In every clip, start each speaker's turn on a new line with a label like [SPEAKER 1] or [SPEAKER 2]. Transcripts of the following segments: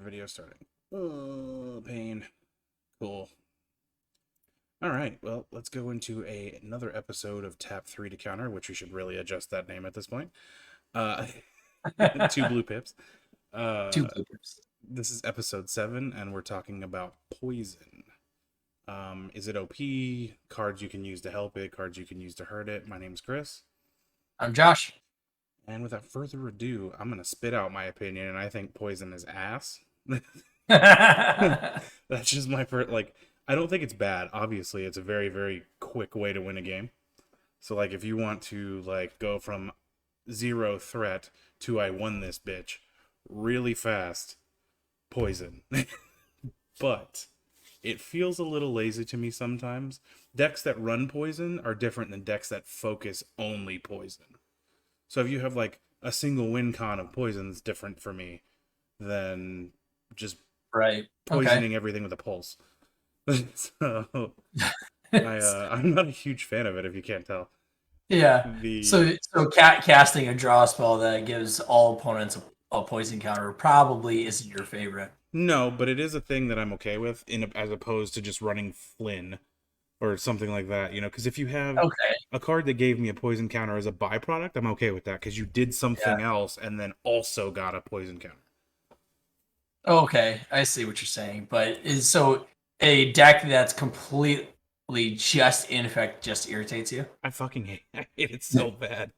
[SPEAKER 1] Video starting. Oh, pain. Cool. All right. Well, let's go into another episode of Tap 3 to Counter, which we should really adjust that name at this point. Uh, two blue pips.
[SPEAKER 2] Two
[SPEAKER 1] Uh,
[SPEAKER 2] bloopers.
[SPEAKER 1] this is episode 7, and we're talking about poison. Is it OP? Cards you can use to help it, cards you can use to hurt it. My name's Chris.
[SPEAKER 2] I'm Josh.
[SPEAKER 1] And without further ado, I'm going to spit out my opinion, and I think poison is ass.
[SPEAKER 2] Yeah.
[SPEAKER 1] That's just my first, I don't think it's bad. Obviously, it's a very, very quick way to win a game. So, if you want to, go from 0 threat to I won this bitch really fast, poison. But it feels a little lazy to me sometimes. Decks that run poison are different than decks that focus only poison. So if you have, a single win con of poison, it's different for me than just
[SPEAKER 2] Right.
[SPEAKER 1] poisoning everything with a pulse. So I'm not a huge fan of it, if you can't tell.
[SPEAKER 2] Yeah. So casting a draw spell that gives all opponents a poison counter probably isn't your favorite.
[SPEAKER 1] No, but it is a thing that I'm okay with, as opposed to just running Flynn or something like that. Because if you have a card that gave me a poison counter as a byproduct, I'm okay with that because you did something else and then also got a poison counter.
[SPEAKER 2] Okay, I see what you're saying, but so a deck that's completely just in effect just irritates you?
[SPEAKER 1] I hate it so bad.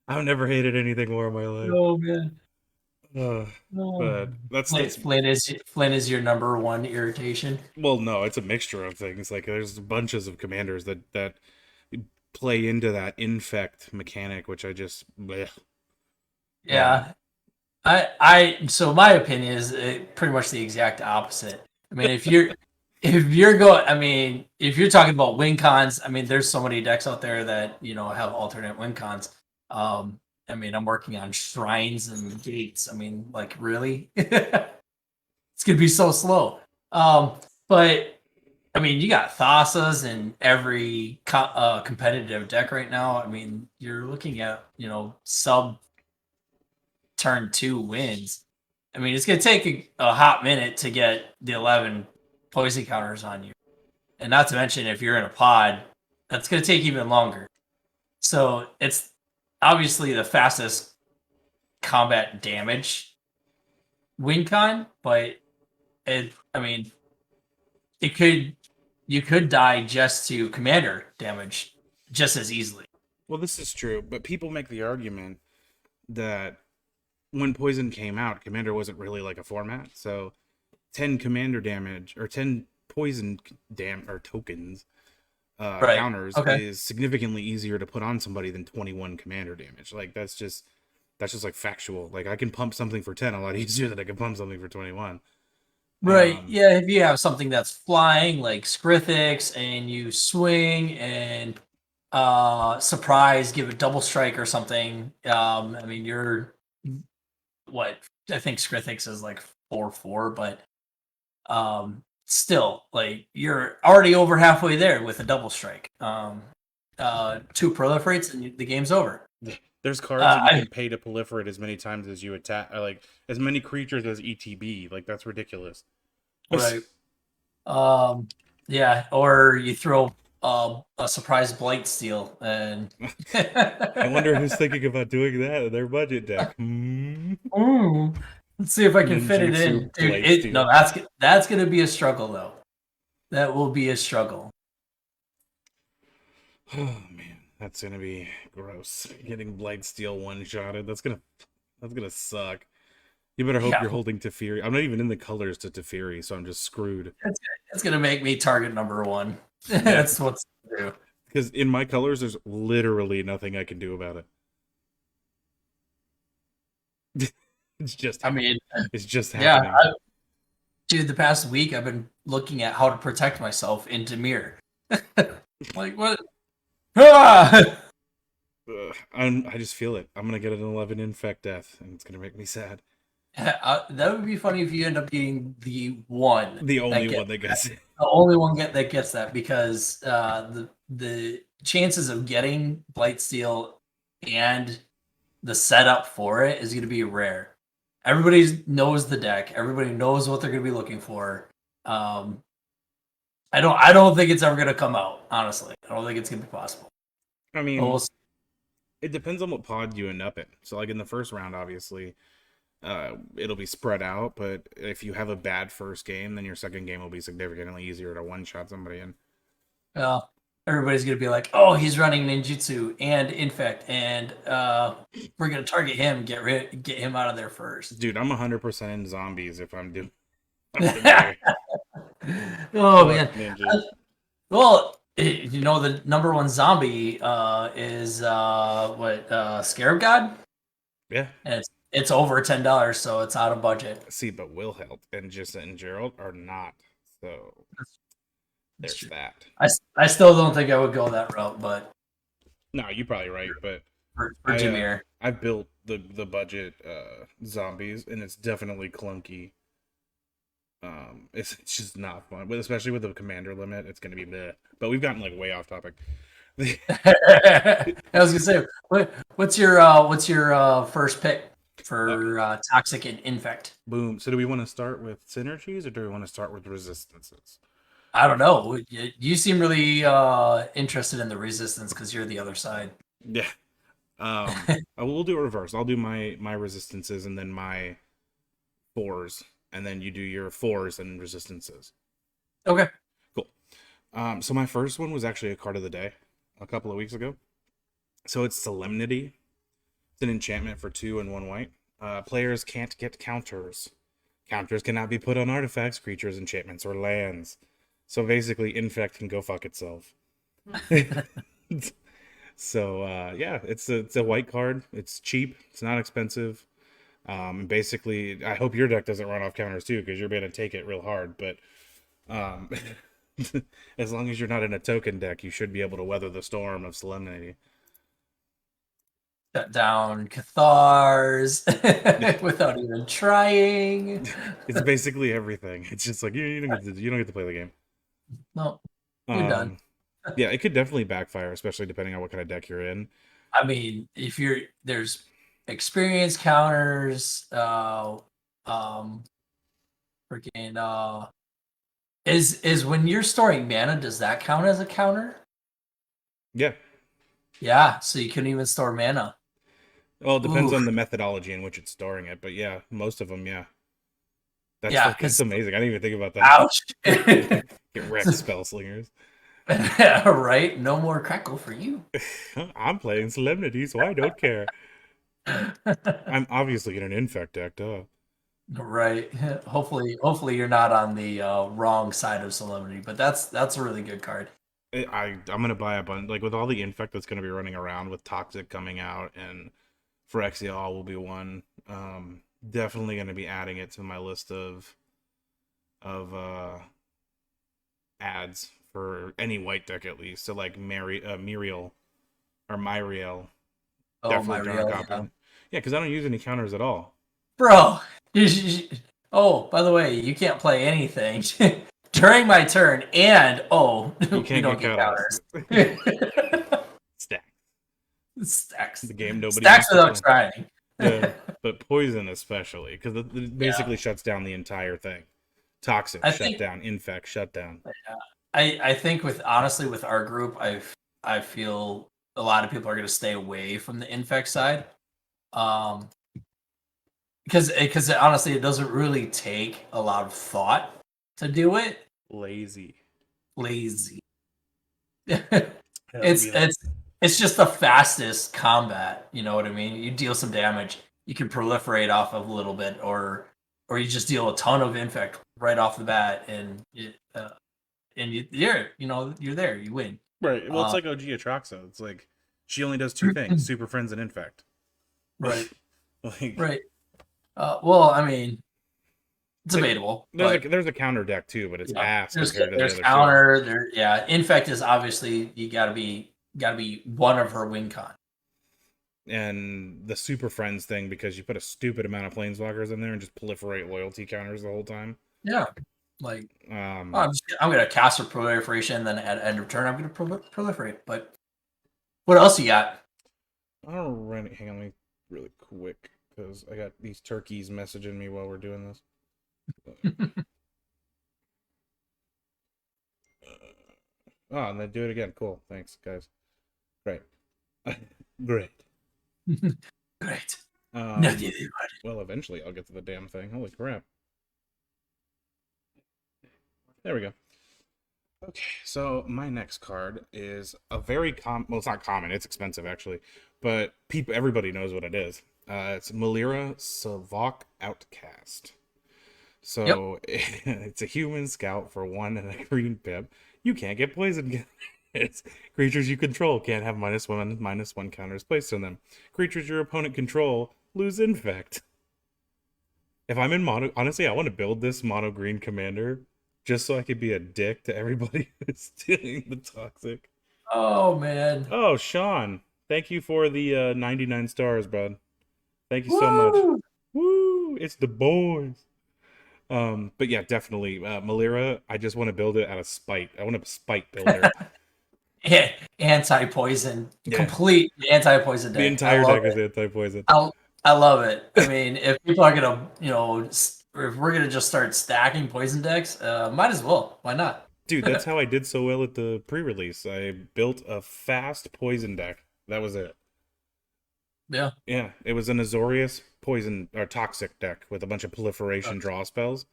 [SPEAKER 1] I've never hated anything more in my life.
[SPEAKER 2] Oh man.
[SPEAKER 1] But that's
[SPEAKER 2] Flynn is your number one irritation.
[SPEAKER 1] Well, no, it's a mixture of things. There's bunches of commanders that play into that infect mechanic, which I just bleh.
[SPEAKER 2] Yeah. So my opinion is pretty much the exact opposite. I mean, if you're talking about win cons, I mean, there's so many decks out there that have alternate win cons. I'm working on shrines and gates. I mean, really, it's gonna be so slow. But I mean, you got Thassa's in every competitive deck right now. I mean, you're looking at sub turn 2 wins. I mean, it's going to take a hot minute to get the 11 poison counters on you. And not to mention, if you're in a pod, that's going to take even longer. So it's obviously the fastest combat damage win con, but you could die just to commander damage just as easily.
[SPEAKER 1] Well, this is true, but people make the argument that when poison came out, commander wasn't really like a format, so 10 commander damage or 10 poison tokens counters is significantly easier to put on somebody than 21 commander damage. That's just factual. I can pump something for 10 a lot easier than I can pump something for 21.
[SPEAKER 2] Right. Yeah, if you have something that's flying like Skrithix and you swing and surprise, give a double strike or something. I mean, you're what I think Skrithix is 4/4, but still, you're already over halfway there with a double strike. 2 proliferates and the game's over.
[SPEAKER 1] There's cards that you can pay to proliferate as many times as you attack, or as many creatures as ETB. That's ridiculous.
[SPEAKER 2] Right. Yeah, or you throw a surprise blight steal, and
[SPEAKER 1] I wonder who's thinking about doing that in their budget deck.
[SPEAKER 2] Let's see if I can fit it in. Dude, that's gonna be a struggle though. That will be a struggle.
[SPEAKER 1] Oh man, that's gonna be gross. Getting Blightsteel one-shotted. That's gonna suck. You better hope you're holding Teferi. I'm not even in the colors to Teferi, so I'm just screwed.
[SPEAKER 2] It's gonna make me target number 1. That's what's gonna do.
[SPEAKER 1] Because in my colors, there's literally nothing I can do about it. It's just happening.
[SPEAKER 2] Yeah, dude, the past week I've been looking at how to protect myself in Dimir. What?
[SPEAKER 1] I just feel it. I'm gonna get an 11 infect death, and it's gonna make me sad.
[SPEAKER 2] That would be funny if you end up getting the only one that gets it. The only one that gets that, because the chances of getting Blightsteel and the setup for it is going to be rare. Everybody knows the deck. Everybody knows what they're going to be looking for. Um, I don't think it's ever going to come out. Honestly, I don't think it's going to be possible.
[SPEAKER 1] I
[SPEAKER 2] But
[SPEAKER 1] mean,
[SPEAKER 2] we'll see.
[SPEAKER 1] it depends on what pod you end up in. So, like in the first round, obviously, it'll be spread out. But if you have a bad first game, then your second game will be significantly easier to one shot somebody in.
[SPEAKER 2] Well, everybody's going to be like, "Oh, he's running ninjutsu and infect, and we're going to target him, get him out of there first."
[SPEAKER 1] Dude, I'm 100% in zombies if I'm doing. I'm
[SPEAKER 2] Oh
[SPEAKER 1] fuck
[SPEAKER 2] man.
[SPEAKER 1] ninjas.
[SPEAKER 2] Well, you know the number one zombie is Scarab God,
[SPEAKER 1] Yeah.
[SPEAKER 2] and it's over $10, so it's out of budget.
[SPEAKER 1] See, but Will Helt and Jissa and Gerald are not. So
[SPEAKER 2] That's
[SPEAKER 1] there's
[SPEAKER 2] true.
[SPEAKER 1] that.
[SPEAKER 2] I still don't think I would go that route, but
[SPEAKER 1] No, you're probably right, but
[SPEAKER 2] for Jameer,
[SPEAKER 1] I built the budget zombies and it's definitely clunky. It's just not fun, but especially with the commander limit, it's gonna be bleh. But we've gotten like way off topic.
[SPEAKER 2] I was gonna say, what's your first pick for toxic and infect?
[SPEAKER 1] Boom. So do we want to start with synergies or do we want to start with resistances?
[SPEAKER 2] I don't know. You seem really interested in the resistance because you're the other side.
[SPEAKER 1] Yeah. I will do it reverse. I'll do my resistances and then my fours, and then you do your fours and resistances.
[SPEAKER 2] Okay.
[SPEAKER 1] Cool. So my first one was actually a card of the day a couple of weeks ago. So it's Solemnity. It's an enchantment for 2 and 1 white. Players can't get counters. Counters cannot be put on artifacts, creatures, enchantments, or lands. So basically, Infect can go fuck itself. So yeah, it's a white card. It's cheap. It's not expensive. Basically, I hope your deck doesn't run off counters too, because you're going to take it real hard. But um, as long as you're not in a token deck, you should be able to weather the storm of Solemnity.
[SPEAKER 2] Shut down Cathars without even trying.
[SPEAKER 1] It's basically everything. It's just like you don't get to play the game.
[SPEAKER 2] No, you're done.
[SPEAKER 1] Yeah, it could definitely backfire, especially depending on what kind of deck you're in.
[SPEAKER 2] I mean, there's experience counters, freaking is when you're storing mana, does that count as a counter?
[SPEAKER 1] Yeah.
[SPEAKER 2] Yeah, so you couldn't even store mana.
[SPEAKER 1] Well, it depends
[SPEAKER 2] Ooh.
[SPEAKER 1] on the methodology in which it's storing it, but yeah, most of them, yeah. That's
[SPEAKER 2] Yeah,
[SPEAKER 1] that's amazing. I didn't even think about that.
[SPEAKER 2] Ouch.
[SPEAKER 1] Get wrecked, spell slingers.
[SPEAKER 2] Right? No more crackle for you.
[SPEAKER 1] I'm playing Solemnity, so I don't care. I'm obviously in an infect deck, duh.
[SPEAKER 2] Right. Hopefully you're not on the wrong side of Solemnity, but that's a really good card.
[SPEAKER 1] I'm gonna buy a bunch, like with all the infect that's gonna be running around with Toxic coming out, and Phyrexial will be one. Definitely gonna be adding it to my list of ads for any white deck at least. So like Muriel or Myriel.
[SPEAKER 2] Oh,
[SPEAKER 1] Definitely
[SPEAKER 2] my
[SPEAKER 1] Dark
[SPEAKER 2] real,
[SPEAKER 1] Goblin. Yeah, because I don't use any counters at all.
[SPEAKER 2] bro. Oh, by the way, you can't play anything during my turn, and
[SPEAKER 1] You
[SPEAKER 2] we
[SPEAKER 1] can't
[SPEAKER 2] don't
[SPEAKER 1] get
[SPEAKER 2] get
[SPEAKER 1] counters.
[SPEAKER 2] counters.
[SPEAKER 1] Stacks.
[SPEAKER 2] Stacks.
[SPEAKER 1] The game nobody
[SPEAKER 2] Stacks
[SPEAKER 1] wants to
[SPEAKER 2] without
[SPEAKER 1] play.
[SPEAKER 2] trying.
[SPEAKER 1] But poison especially, because it basically shuts down the entire thing. Toxic shut down, infect shut down.
[SPEAKER 2] I think honestly with our group, I feel a lot of people are going to stay away from the infect side, because honestly it doesn't really take a lot of thought to do it.
[SPEAKER 1] Lazy.
[SPEAKER 2] It's just the fastest combat. You know what I mean? You deal some damage, you can proliferate off of a little bit, or you just deal a ton of infect right off the bat, and you're there, you win.
[SPEAKER 1] Right. Well, it's like OG Atraxa. It's like she only does 2 things: Super Friends and Infect.
[SPEAKER 2] Right.
[SPEAKER 1] Like,
[SPEAKER 2] Right. Well, I mean, it's debatable.
[SPEAKER 1] There's a counter deck too, but it's ass compared to the other
[SPEAKER 2] counter. There, infect is obviously you gotta be one of her win con.
[SPEAKER 1] And the Super Friends thing, because you put a stupid amount of planeswalkers in there and just proliferate loyalty counters the whole time.
[SPEAKER 2] Yeah, like I'm gonna cast a proliferation, then at end of turn I'm gonna proliferate. But what else you got?
[SPEAKER 1] Alright, hang on, let me really quick because I got these turkeys messaging me while we're doing this. Oh, and then do it again. Cool. Thanks, guys. Great. Great.
[SPEAKER 2] Great. No,
[SPEAKER 1] Um,
[SPEAKER 2] you
[SPEAKER 1] well, eventually I'll get to the damn thing. Holy crap. There we go. Okay, so my next card is a very well, it's not common, it's expensive actually, but everybody knows what it is. It's Malira Savok Outcast.
[SPEAKER 2] Yep.
[SPEAKER 1] So it's a human scout for 1 and a green pip. You can't get poisoned. It's creatures you control can't have -1/-1 counters placed on them. Creatures your opponent control lose infect. If I'm in mono, honestly, I want to build this mono green commander just so I could be a dick to everybody who's stealing the toxic.
[SPEAKER 2] Oh man.
[SPEAKER 1] Oh, Sean, thank you for the 99 stars, bud. Thank you so much.
[SPEAKER 2] Woo!
[SPEAKER 1] Woo! It's the boys. But yeah, definitely Malira. I just want to build it out of spite. I want a spite builder.
[SPEAKER 2] Yeah, anti-poison,
[SPEAKER 1] Yeah,
[SPEAKER 2] complete anti-poison
[SPEAKER 1] the
[SPEAKER 2] deck. I
[SPEAKER 1] entire
[SPEAKER 2] love
[SPEAKER 1] deck is
[SPEAKER 2] it.
[SPEAKER 1] anti-poison.
[SPEAKER 2] I love it. I mean, if people are gonna, if we're gonna just start stacking poison decks, might as well. Why not?
[SPEAKER 1] Dude, that's how I did so well at the pre-release. I built a fast poison deck. That was it.
[SPEAKER 2] Yeah.
[SPEAKER 1] Yeah, it was an Azorius poison or toxic deck with a bunch of proliferation draw spells.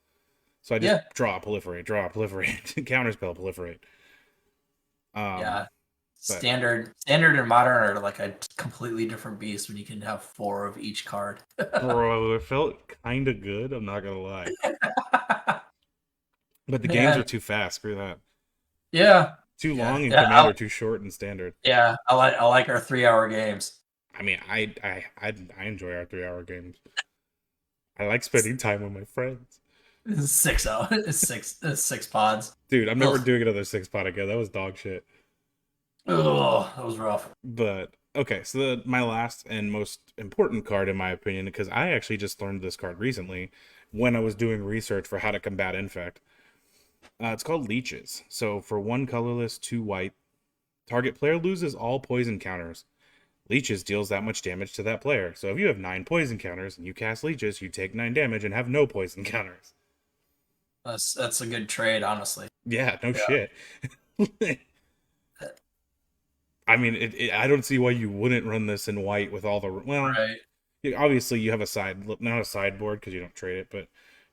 [SPEAKER 1] So I just
[SPEAKER 2] Yeah.
[SPEAKER 1] draw, proliferate, counterspell, proliferate.
[SPEAKER 2] Yeah.
[SPEAKER 1] But
[SPEAKER 2] Standard and modern are like a completely different beast when you can have 4 of each card.
[SPEAKER 1] bro, it felt kind of good. I'm not gonna lie. But the games
[SPEAKER 2] Man.
[SPEAKER 1] are too fast. Screw that.
[SPEAKER 2] Yeah.
[SPEAKER 1] Too
[SPEAKER 2] Yeah.
[SPEAKER 1] long in
[SPEAKER 2] Yeah.
[SPEAKER 1] Commander, too short in Standard.
[SPEAKER 2] Yeah. I like our 3-hour games.
[SPEAKER 1] I mean, I enjoy our 3-hour games. I like spending time with my friends.
[SPEAKER 2] 6 pods.
[SPEAKER 1] Dude, I'm never
[SPEAKER 2] Ugh.
[SPEAKER 1] doing another 6 pot again. That was dog shit.
[SPEAKER 2] Oh, that was rough.
[SPEAKER 1] But okay, so my last and most important card, in my opinion, because I actually just learned this card recently when I was doing research for how to combat infect. It's called Leeches. So for 1 colorless, 2 white, target player loses all poison counters. Leeches deals that much damage to that player. So if you have 9 poison counters and you cast Leeches, you take 9 damage and have no poison counters.
[SPEAKER 2] That's a good trade, honestly.
[SPEAKER 1] Yeah, no
[SPEAKER 2] Yeah.
[SPEAKER 1] shit. I mean, I don't see why you wouldn't run this in white with all the
[SPEAKER 2] Right.
[SPEAKER 1] obviously you have not a sideboard because you don't trade it, but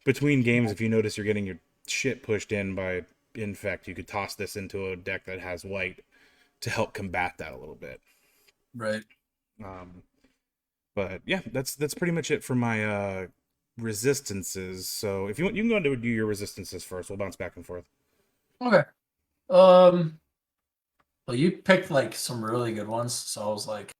[SPEAKER 1] between games, if you notice you're getting your shit pushed in by infect, you could toss this into a deck that has white to help combat that a little bit.
[SPEAKER 2] Right.
[SPEAKER 1] But yeah, that's pretty much it for my resistances. So if you want, you can go into do your resistances first. We'll bounce back and forth.
[SPEAKER 2] Okay. Well, you picked like some really good ones, so I was like,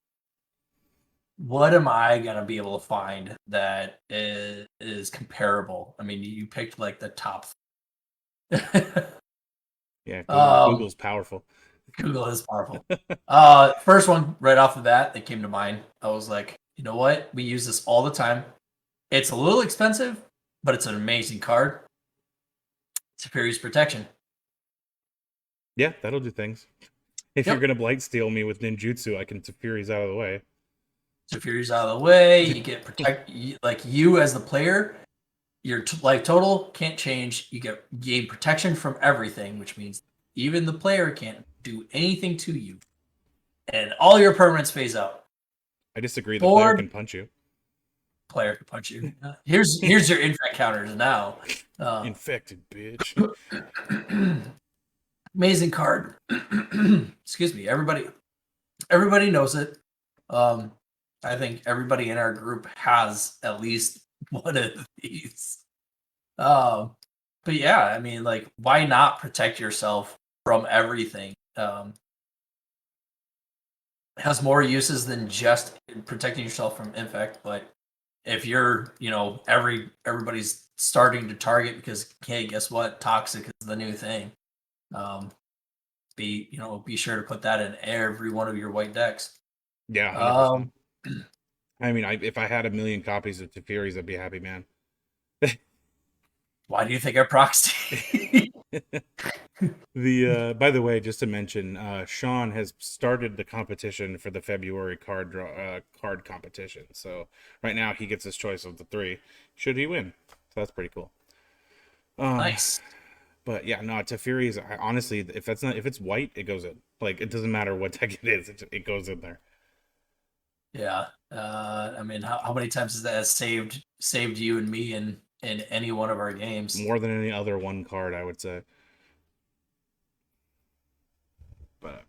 [SPEAKER 2] what am I gonna be able to find that is comparable? I mean, you picked like the top.
[SPEAKER 1] Yeah,
[SPEAKER 2] um,
[SPEAKER 1] Google's powerful.
[SPEAKER 2] Google is powerful. First one right off the bat that came to mind. I was like, you know what? We use this all the time. It's a little expensive, but it's an amazing card. Superior's Protection.
[SPEAKER 1] Yeah, that'll do things. If you're
[SPEAKER 2] Yep.
[SPEAKER 1] gonna blight steal me with ninjutsu, I can Fury's out of the way.
[SPEAKER 2] Superior's out of the way. You get like you as the player. Your life total can't change. You gain protection from everything, which means even the player can't do anything to you, and all your permanents phase out.
[SPEAKER 1] I disagree. The player can punch you.
[SPEAKER 2] Player can punch you. Here's your infect counters now.
[SPEAKER 1] Infected bitch.
[SPEAKER 2] Amazing card. Excuse me. Everybody knows it. I think everybody in our group has at least one of these. But yeah, I mean, like, why not protect yourself from everything? Has more uses than just protecting yourself from infect, but if you're, everybody's starting to target because, hey, guess what? Toxic is the new thing. Be sure to put that in every one of your white decks.
[SPEAKER 1] Yeah, 100%. I mean, if I had 1,000,000 copies of Teferi's, I'd be a happy man.
[SPEAKER 2] Why do you think I proxy?
[SPEAKER 1] By the way, just to mention, Sean has started the competition for the February card competition. So right now he gets his choice of the three. Should he win? So that's pretty cool. Um,
[SPEAKER 2] Nice.
[SPEAKER 1] but yeah, no, Teferi is honestly, if it's white, it goes in. Like it doesn't matter what deck it is, it goes in there.
[SPEAKER 2] Yeah. I mean, how many times has that saved you and me in any one of our games?
[SPEAKER 1] More than any other one card, I would say. But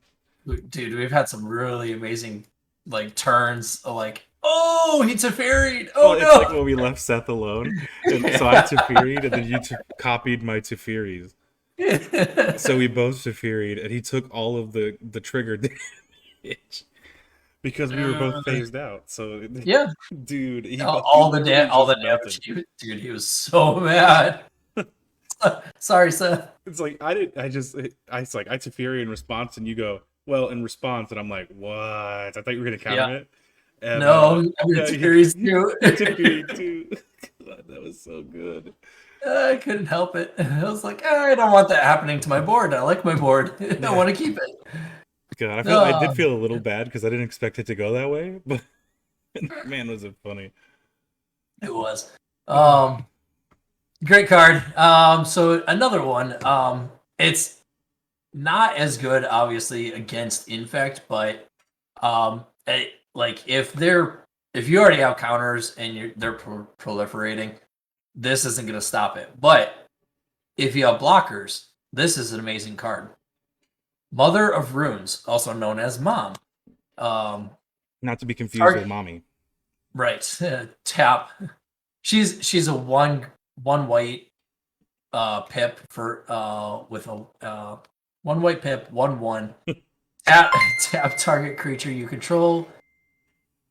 [SPEAKER 2] Dude, we've had some really amazing like turns. Like, oh, he Teferi'd.
[SPEAKER 1] well,
[SPEAKER 2] Oh
[SPEAKER 1] it's like
[SPEAKER 2] no.
[SPEAKER 1] when we left Seth alone, and so I
[SPEAKER 2] Yeah.
[SPEAKER 1] Teferi'd, and then you copied my Teferis. So we both Teferi'd, and he took all of the trigger damage because we were both phased out. So,
[SPEAKER 2] Yeah.
[SPEAKER 1] dude, he
[SPEAKER 2] All
[SPEAKER 1] literally
[SPEAKER 2] all
[SPEAKER 1] just
[SPEAKER 2] the
[SPEAKER 1] melted.
[SPEAKER 2] damage. Dude, he was so mad. Sorry, Seth.
[SPEAKER 1] It's like I didn't. It's like I Teferi in response, and you go well in response, and I'm like, what? I thought you were gonna
[SPEAKER 2] Yeah.
[SPEAKER 1] counter it, and
[SPEAKER 2] No, I'm gonna
[SPEAKER 1] yeah,
[SPEAKER 2] Teferi's too.
[SPEAKER 1] you Teferi too. God, that was so good.
[SPEAKER 2] I couldn't help it. I was like, I don't want that happening to my board. I like my board. I want to keep it.
[SPEAKER 1] God, I did
[SPEAKER 2] Um,
[SPEAKER 1] feel a little bad because I didn't expect it to go that way, but man, was it funny.
[SPEAKER 2] it was. Great card. So another one. It's not as good, obviously, against infect, but like if you already have counters and they're proliferating, this isn't going to stop it. But if you have blockers, this is an amazing card. Mother of Runes, also known as Mom.
[SPEAKER 1] Not to be confused with
[SPEAKER 2] Target,
[SPEAKER 1] mommy.
[SPEAKER 2] right? Tap. She's a one white pip for with a one white pip 1/1. Tap target creature you control.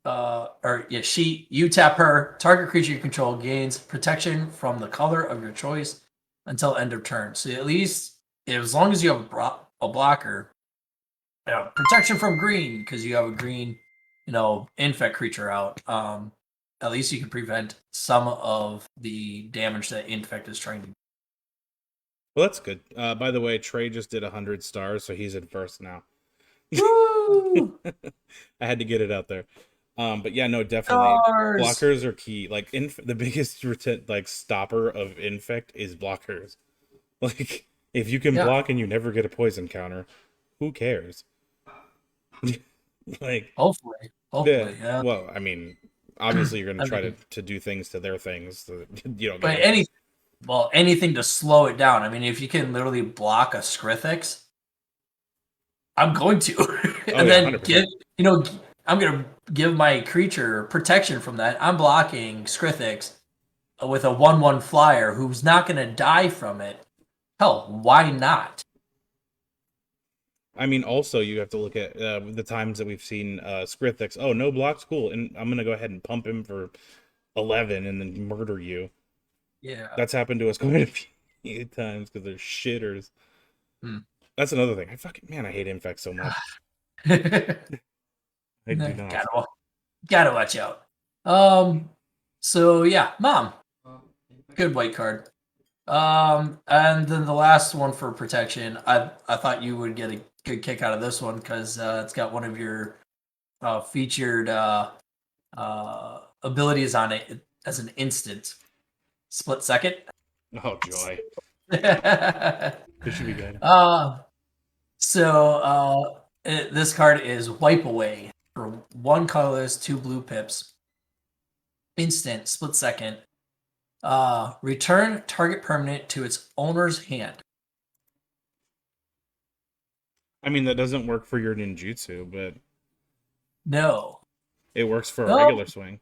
[SPEAKER 2] You tap her. Target creature you control gains protection from the color of your choice until end of turn. So at least as long as you have a blocker, protection from green because you have a green, infect creature out. At least you can prevent some of the damage that infect is trying to.
[SPEAKER 1] Well, that's good. By the way, Trey just did 100 stars, so he's in first now.
[SPEAKER 2] Woo!
[SPEAKER 1] I had to get it out there. But yeah, no, definitely
[SPEAKER 2] Stars.
[SPEAKER 1] blockers are key. Like the biggest like stopper of infect is blockers. Like if you can
[SPEAKER 2] Yeah.
[SPEAKER 1] block and you never get a poison counter, who cares? Like
[SPEAKER 2] Hopefully. Yeah.
[SPEAKER 1] Well, I mean, obviously you're gonna
[SPEAKER 2] I
[SPEAKER 1] try
[SPEAKER 2] mean,
[SPEAKER 1] to do things to their things so that you don't
[SPEAKER 2] but
[SPEAKER 1] get it.
[SPEAKER 2] anything to slow it down. I mean, if you can literally block a Skrithix, I'm going to,
[SPEAKER 1] Oh
[SPEAKER 2] and
[SPEAKER 1] yeah,
[SPEAKER 2] then
[SPEAKER 1] 100%.
[SPEAKER 2] I'm gonna give my creature protection from that. I'm blocking Skrithix with a 1/1 flyer who's not gonna die from it. Hell, why not?
[SPEAKER 1] I mean, also you have to look at the times that we've seen Skrithix. Oh, no blocks, cool, and I'm gonna go ahead and pump him for 11 and then murder you.
[SPEAKER 2] Yeah.
[SPEAKER 1] That's happened to us quite a few times because they're shitters.
[SPEAKER 2] Hmm.
[SPEAKER 1] That's another thing. I hate infect so much. I do not.
[SPEAKER 2] Gotta watch out. So yeah, Mom, good white card. And then the last one for protection, I thought you would get a good kick out of this one because it's got one of your featured abilities on it as an instant. Split second.
[SPEAKER 1] Oh joy,
[SPEAKER 2] uh,
[SPEAKER 1] this should be good.
[SPEAKER 2] This card is Wipe Away for 1 colorless, 2 blue pips. Instant, split second. Return target permanent to its owner's hand.
[SPEAKER 1] I mean, that doesn't work for your ninjutsu, but
[SPEAKER 2] No.
[SPEAKER 1] it works for a
[SPEAKER 2] No.
[SPEAKER 1] regular swing.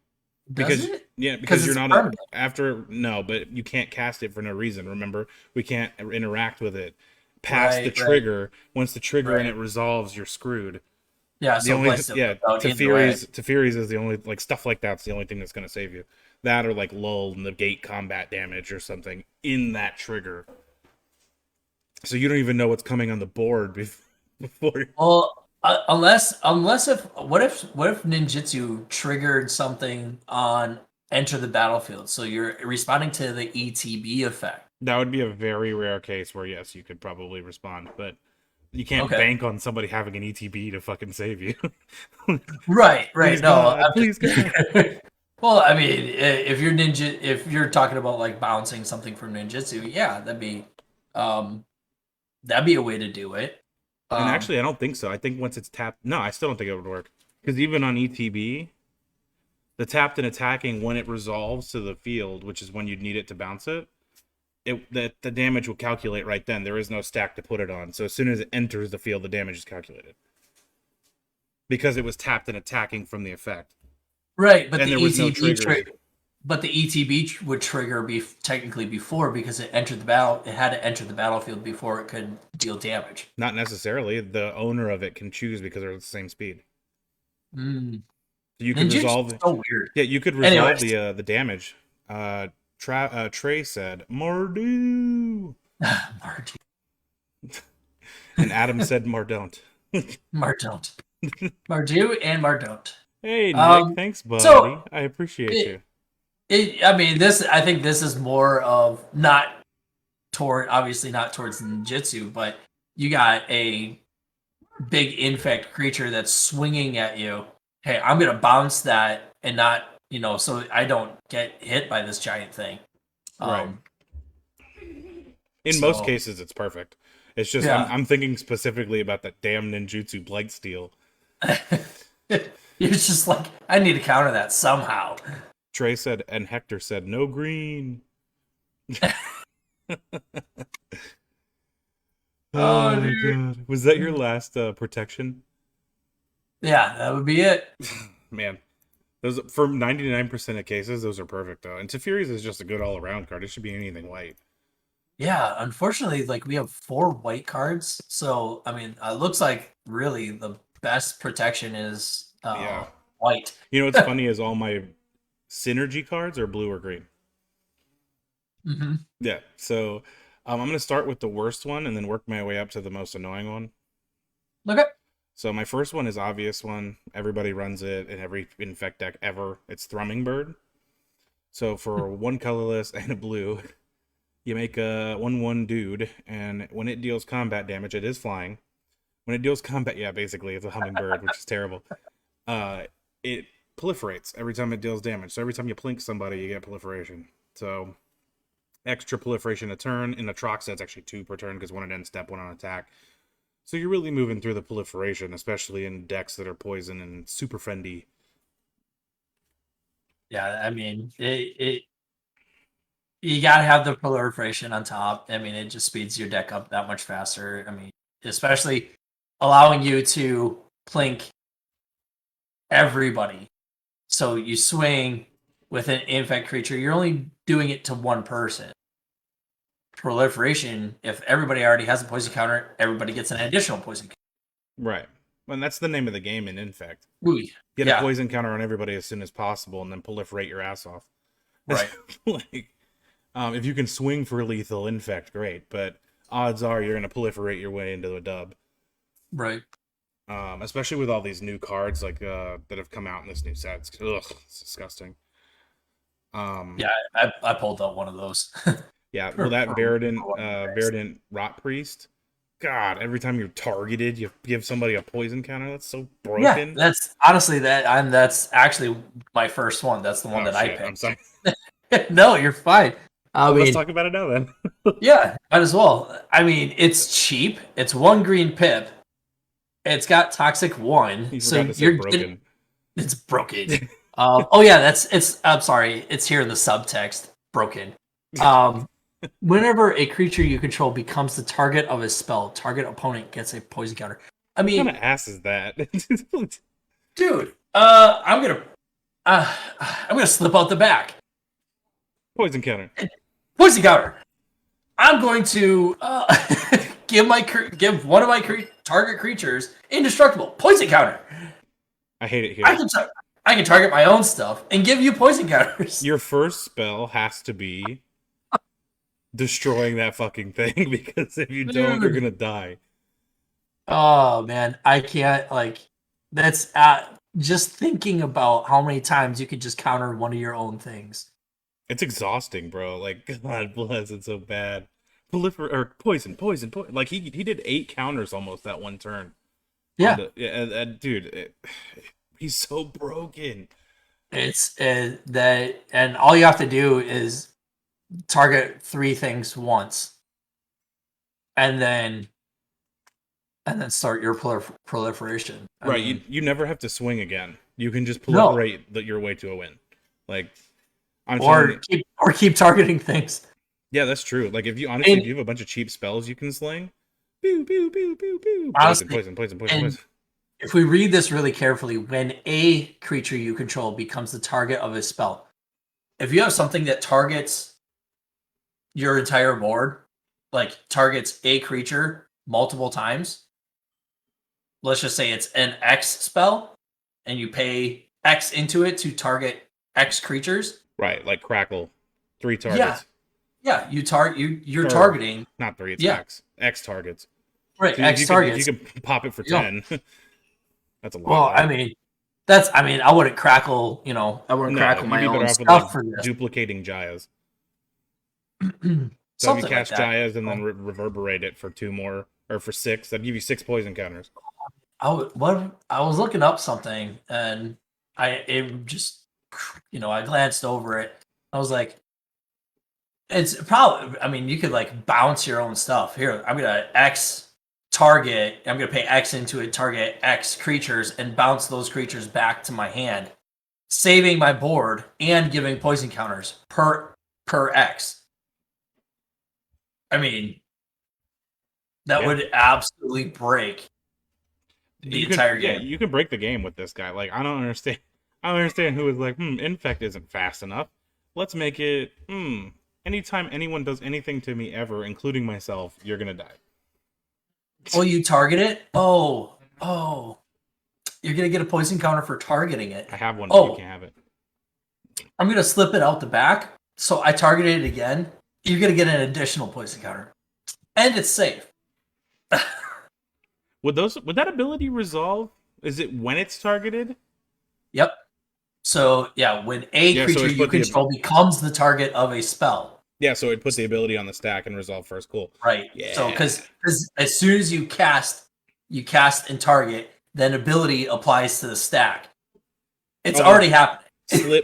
[SPEAKER 2] Does
[SPEAKER 1] Because
[SPEAKER 2] it?
[SPEAKER 1] because you're
[SPEAKER 2] it's
[SPEAKER 1] not
[SPEAKER 2] permanent.
[SPEAKER 1] after no, but you can't cast it for no reason. Remember, we can't interact with it past the
[SPEAKER 2] Right.
[SPEAKER 1] trigger. Once the trigger and
[SPEAKER 2] Right.
[SPEAKER 1] it resolves, you're screwed.
[SPEAKER 2] Yeah,
[SPEAKER 1] The
[SPEAKER 2] so
[SPEAKER 1] only
[SPEAKER 2] place it out either way.
[SPEAKER 1] Teferi's is the only like stuff like that's the only thing that's gonna save you. That or like lull negate combat damage or something in that trigger. So you don't even know what's coming on the board before.
[SPEAKER 2] Well, unless if what if ninjutsu triggered something on enter the battlefield, so you're responding to the ETB effect.
[SPEAKER 1] That would be a very rare case where yes, you could probably respond, but you can't
[SPEAKER 2] Okay.
[SPEAKER 1] bank on somebody having an ETB to fucking save you.
[SPEAKER 2] Right, right.
[SPEAKER 1] Please
[SPEAKER 2] No,
[SPEAKER 1] God, please God.
[SPEAKER 2] well, I mean, if you're talking about like bouncing something from ninjutsu, yeah, um, that'd be a way to do it.
[SPEAKER 1] And
[SPEAKER 2] Um,
[SPEAKER 1] actually, I don't think so. I think once it's tapped, no, I still don't think it would work because even on ETB, the tapped and attacking when it resolves to the field, which is when you'd need it to bounce it, the damage will calculate right then. There is no stack to put it on. So as soon as it enters the field, the damage is calculated because it was tapped and attacking from the effect.
[SPEAKER 2] right, but
[SPEAKER 1] And
[SPEAKER 2] the
[SPEAKER 1] there was no
[SPEAKER 2] ETB
[SPEAKER 1] triggers.
[SPEAKER 2] but the ETB would trigger technically before because it entered the battle. It had to enter the battlefield before it could deal damage.
[SPEAKER 1] Not necessarily. The owner of it can choose because they're the same speed.
[SPEAKER 2] Mm.
[SPEAKER 1] So you could
[SPEAKER 2] Ninjutsu is
[SPEAKER 1] resolve.
[SPEAKER 2] so weird.
[SPEAKER 1] Yeah, you could resolve
[SPEAKER 2] Anyways,
[SPEAKER 1] the damage. Trey said Mardu,
[SPEAKER 2] Marty,
[SPEAKER 1] and Adam said Mardont.
[SPEAKER 2] Mardont, Mardu, and Mardont.
[SPEAKER 1] Hey Nick,
[SPEAKER 2] Um,
[SPEAKER 1] thanks,
[SPEAKER 2] so
[SPEAKER 1] buddy. I appreciate
[SPEAKER 2] it,
[SPEAKER 1] you.
[SPEAKER 2] I mean, I think this is more of not obviously not towards ninjutsu, but you got a big infect creature that's swinging at you. Hey, I'm gonna bounce that and not, so I don't get hit by this giant thing.
[SPEAKER 1] Right.
[SPEAKER 2] Um,
[SPEAKER 1] In most
[SPEAKER 2] so
[SPEAKER 1] cases, it's perfect. It's just I'm
[SPEAKER 2] yeah,
[SPEAKER 1] I'm thinking specifically about that damn ninjutsu blight steel.
[SPEAKER 2] you're just like, I need to counter that somehow.
[SPEAKER 1] Trey said, and Hector said, no green.
[SPEAKER 2] Oh,
[SPEAKER 1] Oh
[SPEAKER 2] dude.
[SPEAKER 1] god, was that your last protection?
[SPEAKER 2] Yeah, that would be it.
[SPEAKER 1] Man, those for 99% of cases, those are perfect though. And Teferi's is just a good all around card. It should be anything white.
[SPEAKER 2] Yeah, unfortunately, like we have 4 white cards, so I mean, it looks like really the best protection is
[SPEAKER 1] Yeah.
[SPEAKER 2] white.
[SPEAKER 1] You know what's funny is all my synergy cards are blue or green.
[SPEAKER 2] Hmm.
[SPEAKER 1] Yeah. So I'm gonna start with the worst one and then work my way up to the most annoying one.
[SPEAKER 2] Okay.
[SPEAKER 1] So my first one is obvious one. Everybody runs it in every infect deck ever. It's Thrumming Bird. So for one colorless and a blue, you make a 1/1 dude, and when it deals combat damage, it is flying. When it deals combat, yeah, basically it's a hummingbird, which is terrible. Uh, it proliferates every time it deals damage. So every time you plink somebody, you get proliferation. So extra proliferation a turn. In the Troxa, it's actually 2 per turn because one at end step, one on attack. So you're really moving through the proliferation, especially in decks that are poison and super friendly.
[SPEAKER 2] Yeah, I mean, you gotta have the proliferation on top. I mean, it just speeds your deck up that much faster. I mean, especially allowing you to plink everybody. So you swing with an infect creature, you're only doing it to one person. Proliferation, if everybody already has a poison counter, everybody gets an additional poison counter.
[SPEAKER 1] Right. And that's the name of the game in Infect.
[SPEAKER 2] Ooh,
[SPEAKER 1] Get a
[SPEAKER 2] yeah,
[SPEAKER 1] poison counter on everybody as soon as possible and then proliferate your ass off.
[SPEAKER 2] right.
[SPEAKER 1] Like, if you can swing for lethal Infect, great. But odds are you're going to proliferate your way into a dub.
[SPEAKER 2] Right.
[SPEAKER 1] Especially with all these new cards like that have come out in this new set. It's disgusting.
[SPEAKER 2] Yeah, I pulled out one of those.
[SPEAKER 1] Yeah, well,
[SPEAKER 2] for,
[SPEAKER 1] that
[SPEAKER 2] for,
[SPEAKER 1] Verdant Rot Priest. God, every time you're targeted, you give somebody a poison counter. That's so
[SPEAKER 2] Yeah,
[SPEAKER 1] broken.
[SPEAKER 2] that's honestly that's actually my first one. That's the one
[SPEAKER 1] Oh
[SPEAKER 2] that I
[SPEAKER 1] shit! I'm
[SPEAKER 2] picked.
[SPEAKER 1] sorry.
[SPEAKER 2] No, you're fine. I
[SPEAKER 1] Well, let's
[SPEAKER 2] mean,
[SPEAKER 1] talk about it now then.
[SPEAKER 2] yeah, might as well. I mean, it's cheap. It's 1 green pip. It's got toxic 1,
[SPEAKER 1] You
[SPEAKER 2] so
[SPEAKER 1] forgot to say
[SPEAKER 2] you're getting
[SPEAKER 1] broken.
[SPEAKER 2] it's broken. Oh yeah, it's. I'm sorry, it's here in the subtext. Broken. Um, whenever a creature you control becomes the target of a spell, target opponent gets a poison counter. I
[SPEAKER 1] What kind
[SPEAKER 2] mean,
[SPEAKER 1] of ass is that?
[SPEAKER 2] dude, I'm gonna slip out the back.
[SPEAKER 1] Poison counter.
[SPEAKER 2] Poison counter. I'm going to give one of my target creatures indestructible poison counter.
[SPEAKER 1] I hate it
[SPEAKER 2] I
[SPEAKER 1] here.
[SPEAKER 2] can I can target my own stuff and give you poison counters.
[SPEAKER 1] Your first spell has to be destroying that fucking thing because if you don't, you're
[SPEAKER 2] Dude.
[SPEAKER 1] gonna die.
[SPEAKER 2] Oh man, I can't that's just thinking about how many times you could just counter one of your own things.
[SPEAKER 1] It's exhausting, bro. Like, God bless, it's so bad. Or poison. Like he did 8 counters almost that one turn. On
[SPEAKER 2] Yeah,
[SPEAKER 1] the yeah, dude, he's so broken.
[SPEAKER 2] it's that, and all you have to do is target 3 things once, and then start your proliferation. I
[SPEAKER 1] Right,
[SPEAKER 2] mean,
[SPEAKER 1] you never have to swing again. You can just
[SPEAKER 2] no,
[SPEAKER 1] proliferate your way to a win. Like I'm telling
[SPEAKER 2] or
[SPEAKER 1] you,
[SPEAKER 2] keep targeting things.
[SPEAKER 1] yeah, that's true. Like if you honestly,
[SPEAKER 2] And
[SPEAKER 1] if you have a bunch of cheap spells you can sling, pew pew pew pew pew, poison,
[SPEAKER 2] honestly,
[SPEAKER 1] poison, poison, poison,
[SPEAKER 2] and
[SPEAKER 1] poison.
[SPEAKER 2] if we read this really carefully, when a creature you control becomes the target of a spell, if you have something that targets your entire board, like targets a creature multiple times, let's just say it's an X spell, and you pay X into it to target X creatures.
[SPEAKER 1] Right, like Crackle, 3
[SPEAKER 2] Yeah,
[SPEAKER 1] targets.
[SPEAKER 2] yeah, you're
[SPEAKER 1] Or
[SPEAKER 2] targeting.
[SPEAKER 1] not 3, it's
[SPEAKER 2] Yeah,
[SPEAKER 1] X targets.
[SPEAKER 2] right,
[SPEAKER 1] So if
[SPEAKER 2] X
[SPEAKER 1] you could if you
[SPEAKER 2] targets.
[SPEAKER 1] could pop it for
[SPEAKER 2] Yeah.
[SPEAKER 1] 10, that's a lot,
[SPEAKER 2] Well, I
[SPEAKER 1] right?
[SPEAKER 2] mean, I mean, I wouldn't
[SPEAKER 1] No,
[SPEAKER 2] crackle
[SPEAKER 1] you'd
[SPEAKER 2] my
[SPEAKER 1] be better
[SPEAKER 2] own
[SPEAKER 1] off with like
[SPEAKER 2] stuff for this.
[SPEAKER 1] duplicating Jayas. So if you
[SPEAKER 2] Something like
[SPEAKER 1] cast
[SPEAKER 2] that.
[SPEAKER 1] Jayas and then reverberate it for 2 more or for 6, that'd give you 6 poison counters.
[SPEAKER 2] I was looking up something, and it just, I glanced over it. I was like, it's probably, I mean, you could like bounce your own stuff. Here, I'm gonna X target. I'm gonna pay X into it, target X creatures, and bounce those creatures back to my hand, saving my board and giving poison counters per X. I mean, that
[SPEAKER 1] Yeah.
[SPEAKER 2] would absolutely break the
[SPEAKER 1] You can
[SPEAKER 2] entire
[SPEAKER 1] yeah,
[SPEAKER 2] game.
[SPEAKER 1] you can break the game with this guy. Like I don't understand. I don't understand who is like, infect isn't fast enough. Let's make it, anytime anyone does anything to me ever, including myself, you're gonna die.
[SPEAKER 2] Oh, you target it? Oh, you're gonna get a poison counter for targeting it.
[SPEAKER 1] I have one, but you
[SPEAKER 2] Oh,
[SPEAKER 1] can't have it.
[SPEAKER 2] I'm gonna slip it out the back. So I targeted it again. You're gonna get an additional poison counter, and it's safe.
[SPEAKER 1] Would that ability resolve? Is it when it's targeted?
[SPEAKER 2] Yep. So yeah, when a
[SPEAKER 1] Yeah, so
[SPEAKER 2] creature
[SPEAKER 1] it
[SPEAKER 2] you
[SPEAKER 1] put the
[SPEAKER 2] control becomes the target of a spell,
[SPEAKER 1] yeah, so it put the ability on the stack and resolve first. Cool.
[SPEAKER 2] right? So
[SPEAKER 1] Yeah.
[SPEAKER 2] because as soon as you cast and target, then ability applies to the stack. It's
[SPEAKER 1] Although
[SPEAKER 2] already happening.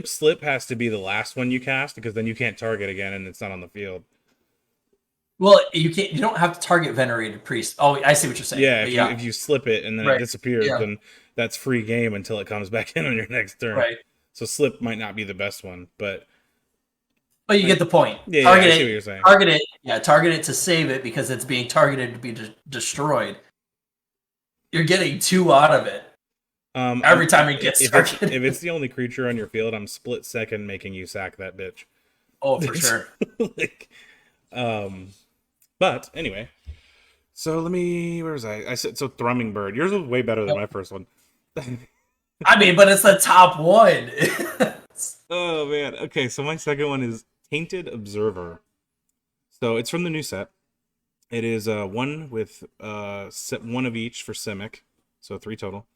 [SPEAKER 1] slip has to be the last one you cast because then you can't target again and it's not on the field.
[SPEAKER 2] Well, you can't. You don't have to target venerated priest. Oh, I see what you're saying.
[SPEAKER 1] Yeah,
[SPEAKER 2] Yeah,
[SPEAKER 1] if you slip it and then it
[SPEAKER 2] right.
[SPEAKER 1] disappears,
[SPEAKER 2] Yeah,
[SPEAKER 1] then that's free game until it comes back in on your next turn.
[SPEAKER 2] right.
[SPEAKER 1] So slip might not be the best one, but
[SPEAKER 2] But you get the point.
[SPEAKER 1] yeah, I see what you're saying.
[SPEAKER 2] Target it. Yeah, target it to save it because it's being targeted to be destroyed. You're getting 2 out of it every time it gets targeted.
[SPEAKER 1] if it's the only creature on your field, I'm split second making you sack that bitch.
[SPEAKER 2] Oh, for sure.
[SPEAKER 1] like, but anyway, so where was I? I said so. Thrumming Bird. Yours was way better than my first one.
[SPEAKER 2] I mean, but it's the top one.
[SPEAKER 1] Oh man. Okay, so my second one is Tainted Observer. So it's from the new set. It is one with one of each for Simic, so 3 total.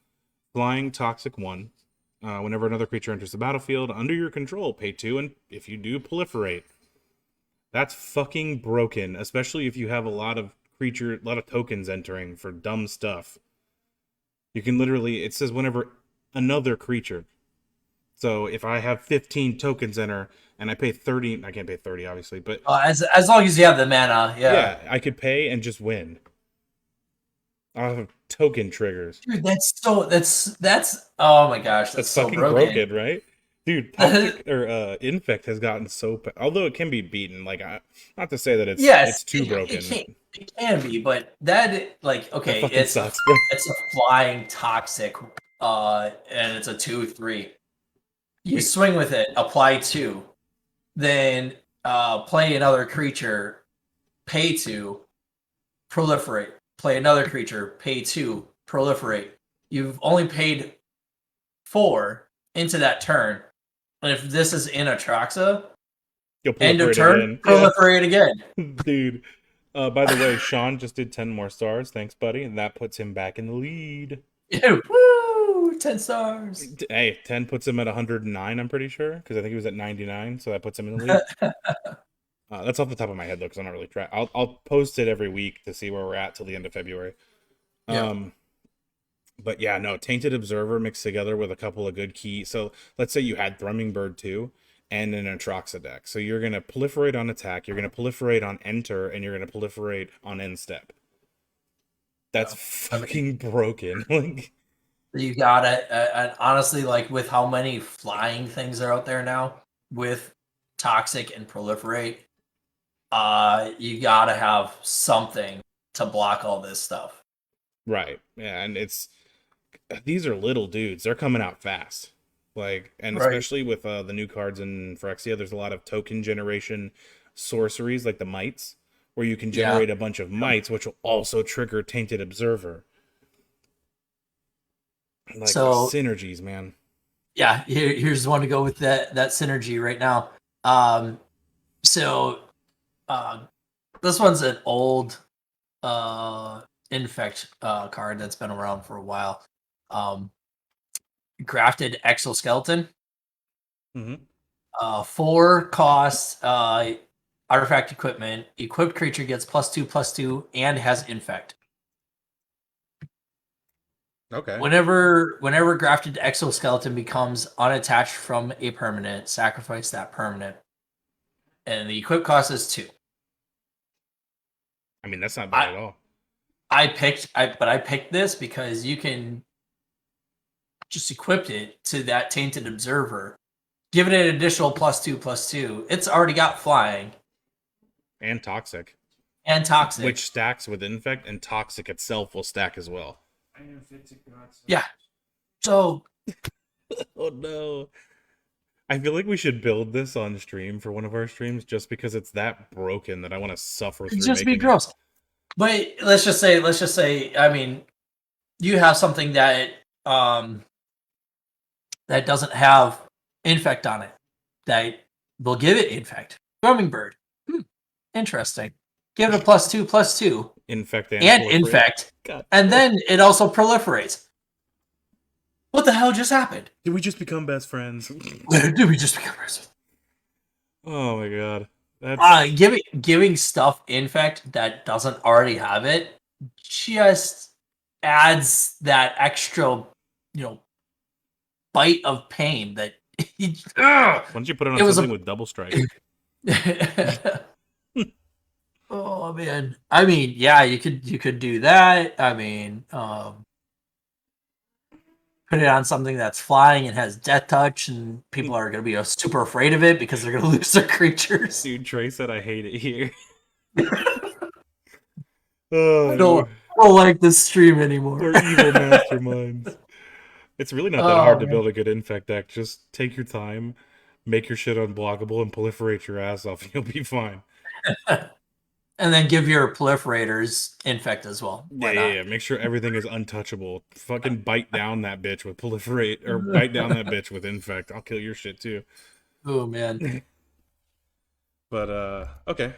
[SPEAKER 1] Flying Toxic 1. Whenever another creature enters the battlefield under your control, pay 2, and if you do, proliferate. That's fucking broken, especially if you have a lot of tokens entering for dumb stuff. You can literally, it says whenever another creature. So if I have 15 tokens enter and I pay 30, I can't pay 30 obviously, but
[SPEAKER 2] As long as you have the mana, yeah.
[SPEAKER 1] yeah, I could pay and just win. I'll have token triggers.
[SPEAKER 2] Dude, that's oh my gosh, that's
[SPEAKER 1] That's
[SPEAKER 2] so
[SPEAKER 1] fucking
[SPEAKER 2] broken.
[SPEAKER 1] broken, right? Dude, Toxic or Infect has gotten although it can be beaten. Like, not to say that it's
[SPEAKER 2] Yes,
[SPEAKER 1] too broken.
[SPEAKER 2] it can be, but that like
[SPEAKER 1] That
[SPEAKER 2] okay,
[SPEAKER 1] fucking sucks, bro.
[SPEAKER 2] it's a flying toxic, and it's a 2/3. You swing with it, apply 2, then play another creature, pay 2, proliferate. Play another creature, pay 2, proliferate. You've only paid 4 into that turn, and if this is in Atraxa,
[SPEAKER 1] You'll
[SPEAKER 2] end of
[SPEAKER 1] proliferate
[SPEAKER 2] turn,
[SPEAKER 1] again. Yeah,
[SPEAKER 2] proliferate again.
[SPEAKER 1] dude. By the way, Sean just did 10 more stars. Thanks, buddy, and that puts him back in the lead.
[SPEAKER 2] Woo! Woo! 10 stars.
[SPEAKER 1] Hey, 10 puts him at 109, I'm pretty sure, because I think he was at 99, so that puts him in the league. That's off the top of my head, though, because I'm not really track. I'll post it every week to see where we're at till the end of February.
[SPEAKER 2] Yeah.
[SPEAKER 1] But yeah, no, Tainted Observer mixed together with a couple of good key. So let's say you had Thrumming Bird 2 and an Atroxa deck. So you're going to proliferate on attack, you're going to proliferate on enter, and you're going to proliferate on end step. That's fucking broken. Like,
[SPEAKER 2] you gotta, honestly, like with how many flying things are out there now with Toxic and Proliferate, you gotta have something to block all this stuff.
[SPEAKER 1] right. Yeah, and these are little dudes. They're coming out fast. Like, and
[SPEAKER 2] Right.
[SPEAKER 1] especially with the new cards in Phyrexia, there's a lot of token generation sorceries like the mites, where you can
[SPEAKER 2] Yeah.
[SPEAKER 1] generate a bunch of mites, which will also trigger Tainted Observer. Like
[SPEAKER 2] So
[SPEAKER 1] synergies, man.
[SPEAKER 2] yeah, here's one to go with that synergy right now. So this one's an old infect card that's been around for a while. Grafted exoskeleton.
[SPEAKER 1] Mm-hmm.
[SPEAKER 2] 4 cost artifact equipment. Equipped creature gets +2/+2 and has infect.
[SPEAKER 1] Okay.
[SPEAKER 2] Whenever grafted exoskeleton becomes unattached from a permanent, sacrifice that permanent. And the equip cost is 2.
[SPEAKER 1] I mean, that's not bad at all.
[SPEAKER 2] I picked this because you can just equip it to that Tainted Observer, give it an additional +2/+2. It's already got flying
[SPEAKER 1] And toxic.
[SPEAKER 2] and toxic.
[SPEAKER 1] Which stacks with infect, and toxic itself will stack as well.
[SPEAKER 2] Yeah. So
[SPEAKER 1] Oh no. I feel like we should build this on stream for one of our streams just because it's that broken that I want to suffer through
[SPEAKER 2] just be
[SPEAKER 1] making
[SPEAKER 2] gross. But let's just say, I mean, you have something that that doesn't have infect on it. That will give it infect. Drumming bird. Interesting. Give it a +2/+2
[SPEAKER 1] infect and
[SPEAKER 2] and
[SPEAKER 1] proliferate.
[SPEAKER 2] infect.
[SPEAKER 1] God.
[SPEAKER 2] And then it also proliferates. What the hell just happened?
[SPEAKER 1] Did we just become best friends?
[SPEAKER 2] Did we just become friends?
[SPEAKER 1] Oh my god. That's
[SPEAKER 2] Giving stuff infect that doesn't already have it just adds that extra, bite of pain that
[SPEAKER 1] why don't you put it on
[SPEAKER 2] was
[SPEAKER 1] something with double strike?
[SPEAKER 2] Oh man. I mean, yeah, you could do that. I mean, put it on something that's flying and has death touch, and people are going to be super afraid of it because they're going to lose their creatures.
[SPEAKER 1] Dude, Trey said I hate it here. Oh,
[SPEAKER 2] I don't like this stream anymore.
[SPEAKER 1] we're evil masterminds. It's really not that hard to build a good infect deck. Just take your time, make your shit unblockable, and proliferate your ass off, and you'll be fine.
[SPEAKER 2] And then give your proliferators infect as well.
[SPEAKER 1] Yeah. Make sure everything is untouchable. Fucking bite down that bitch with proliferate, or bite down that bitch with infect. I'll kill your shit too.
[SPEAKER 2] Oh man.
[SPEAKER 1] But okay.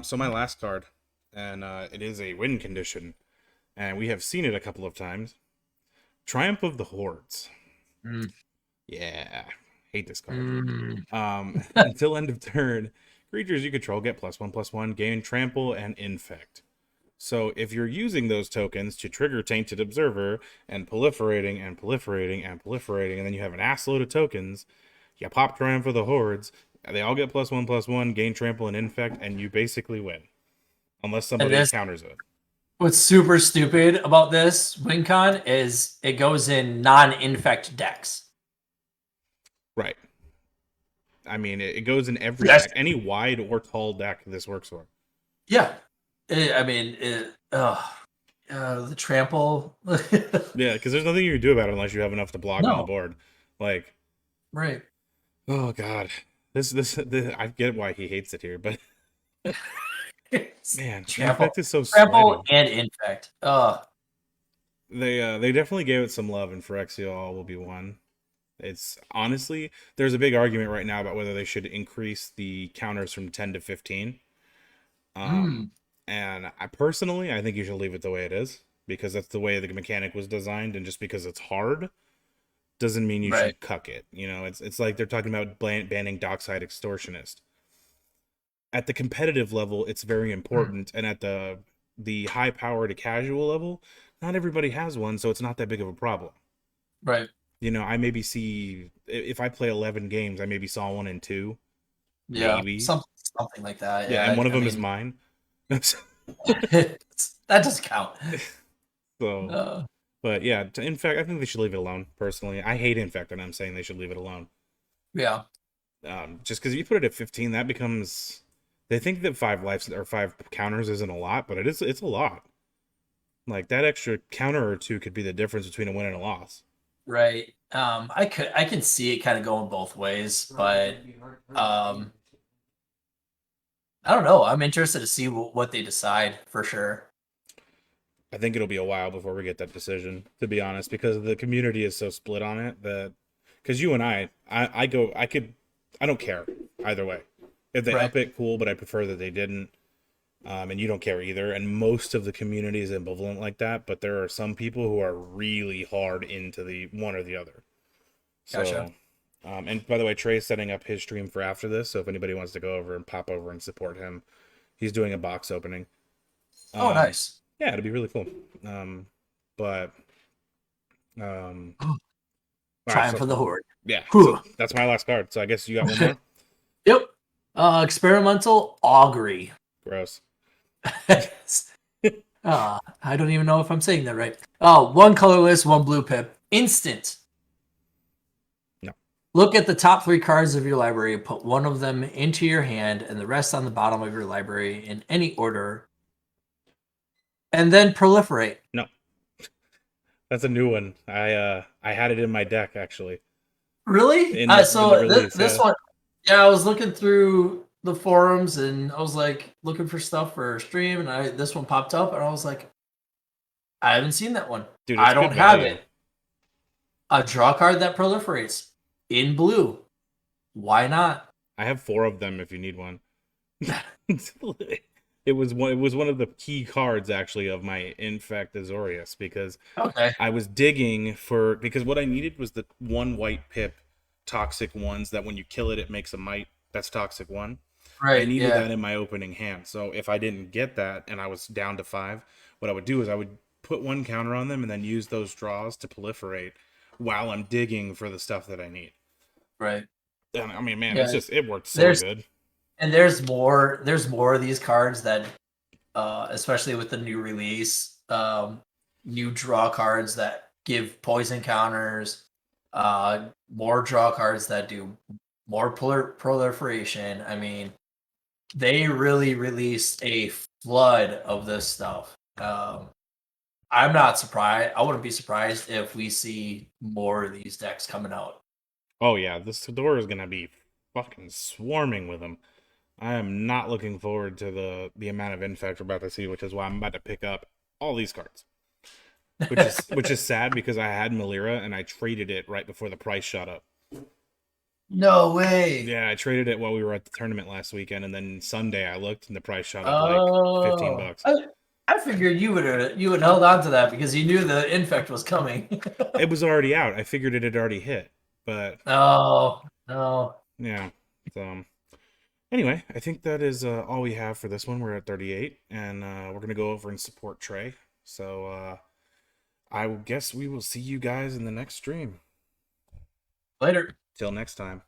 [SPEAKER 1] So my last card, and it is a win condition, and we have seen it a couple of times. Triumph of the Hordes. Yeah, hate this card. Until end of turn, creatures you control get +1/+1, gain trample and infect. So if you're using those tokens to trigger Tainted Observer and proliferating and proliferating and proliferating, and then you have an ass load of tokens, you pop Triumph of the Hordes, they all get +1/+1, gain trample and infect, and you basically win. Unless somebody counters it.
[SPEAKER 2] What's super stupid about this WinCon is it goes in non-infect decks.
[SPEAKER 1] Right. I mean, it goes in every deck. Any wide or tall deck this works for.
[SPEAKER 2] Yeah. The trample.
[SPEAKER 1] Yeah, because there's nothing you can do about it unless you have enough to block on the board. Like,
[SPEAKER 2] right.
[SPEAKER 1] Oh god, this I get why he hates it here, but man, infect is so
[SPEAKER 2] trample
[SPEAKER 1] sweaty.
[SPEAKER 2] and infect.
[SPEAKER 1] They definitely gave it some love, and Phyrexia all will be one. It's honestly, there's a big argument right now about whether they should increase the counters from 10 to 15. And I think you should leave it the way it is, because that's the way the mechanic was designed, and just because it's hard doesn't mean you
[SPEAKER 2] Right.
[SPEAKER 1] should cuck it. You know, it's like they're talking about banning dockside extortionist. At the competitive level, it's very
[SPEAKER 2] Hmm.
[SPEAKER 1] important, and at the high power to casual level, not everybody has one, so it's not that big of a problem.
[SPEAKER 2] Right.
[SPEAKER 1] You know, I maybe see if I play 11 games, I maybe saw one in two,
[SPEAKER 2] Yeah.
[SPEAKER 1] maybe.
[SPEAKER 2] Something like that.
[SPEAKER 1] Yeah, and
[SPEAKER 2] Yeah.
[SPEAKER 1] one of
[SPEAKER 2] I
[SPEAKER 1] them is
[SPEAKER 2] mean,
[SPEAKER 1] mine.
[SPEAKER 2] that doesn't count.
[SPEAKER 1] So,
[SPEAKER 2] Uh,
[SPEAKER 1] but yeah, in fact, I think they should leave it alone. Personally, I hate infect, and I'm saying they should leave it alone.
[SPEAKER 2] yeah.
[SPEAKER 1] Just because if you put it at 15, that becomes. They think that 5 lives or 5 counters isn't a lot, but it's a lot. Like that extra counter or two could be the difference between a win and a loss.
[SPEAKER 2] Right. I can see it kind of going both ways, but um, I don't know. I'm interested to see what they decide for sure.
[SPEAKER 1] I think it'll be a while before we get that decision, to be honest, because the community is so split on it that because you and I go, I don't care either way. If they
[SPEAKER 2] Right.
[SPEAKER 1] up it, cool, but I prefer that they didn't. And you don't care either. And most of the community is ambivalent like that, but there are some people who are really hard into the one or the other.
[SPEAKER 2] Gotcha.
[SPEAKER 1] So, and by the way, Trey's setting up his stream for after this, so if anybody wants to go over and pop over and support him, he's doing a box opening.
[SPEAKER 2] Oh,
[SPEAKER 1] Um,
[SPEAKER 2] nice.
[SPEAKER 1] yeah, it'll be really cool. But um, wow,
[SPEAKER 2] Trying
[SPEAKER 1] so
[SPEAKER 2] for the horde.
[SPEAKER 1] yeah, so
[SPEAKER 2] Whew.
[SPEAKER 1] that's my last card. So I guess you got one more.
[SPEAKER 2] Yep. Experimental augury.
[SPEAKER 1] Gross.
[SPEAKER 2] I don't even know if I'm saying that right. Oh, one colorless, one blue pip. Instant.
[SPEAKER 1] No.
[SPEAKER 2] Look at the top 3 cards of your library, put one of them into your hand and the rest on the bottom of your library in any order, and then proliferate.
[SPEAKER 1] No. That's a new one. I had it in my deck actually
[SPEAKER 2] Really?
[SPEAKER 1] in the
[SPEAKER 2] So
[SPEAKER 1] release.
[SPEAKER 2] this
[SPEAKER 1] Yeah.
[SPEAKER 2] one, yeah, I was looking through the forums and I was like looking for stuff for stream, and this one popped up, and I was like, I haven't seen that one.
[SPEAKER 1] Dude, it's
[SPEAKER 2] I
[SPEAKER 1] good
[SPEAKER 2] don't have
[SPEAKER 1] value.
[SPEAKER 2] it. A draw card that proliferates in blue. Why not?
[SPEAKER 1] I have 4 of them if you need one. It was one of the key cards actually of my Infect Azorius because
[SPEAKER 2] Okay.
[SPEAKER 1] I was digging for because what I needed was the one white pip toxic ones that when you kill it makes a mite that's toxic one. I
[SPEAKER 2] Right.
[SPEAKER 1] needed
[SPEAKER 2] Yeah.
[SPEAKER 1] that in my opening hand. So if I didn't get that and I was down to 5, what I would do is I would put one counter on them and then use those draws to proliferate while I'm digging for the stuff that I need.
[SPEAKER 2] Right.
[SPEAKER 1] And I mean, man,
[SPEAKER 2] Yeah.
[SPEAKER 1] it worked so
[SPEAKER 2] There's
[SPEAKER 1] good.
[SPEAKER 2] there's more of these cards that especially with the new release, new draw cards that give poison counters, more draw cards that do more proliferation. I mean, they really released a flood of this stuff. I'm not surprised. I wouldn't be surprised if we see more of these decks coming out.
[SPEAKER 1] Oh yeah, this door is gonna be fucking swarming with them. I am not looking forward to the amount of infect we're about to see, which is why I'm about to pick up all these cards. Which is sad because I had Malira and I traded it right before the price shot up.
[SPEAKER 2] No way.
[SPEAKER 1] Yeah, I traded it while we were at the tournament last weekend, and then Sunday I looked and the price shot up like 15
[SPEAKER 2] Oh,
[SPEAKER 1] bucks.
[SPEAKER 2] I figured you would held on to that because you knew the infect was coming.
[SPEAKER 1] It was already out. I figured it had already hit, but
[SPEAKER 2] Oh no.
[SPEAKER 1] yeah. So anyway, I think that is all we have for this one. We're at 38, and we're gonna go over and support Trey. So I guess we will see you guys in the next stream.
[SPEAKER 2] Later.
[SPEAKER 1] Till next time.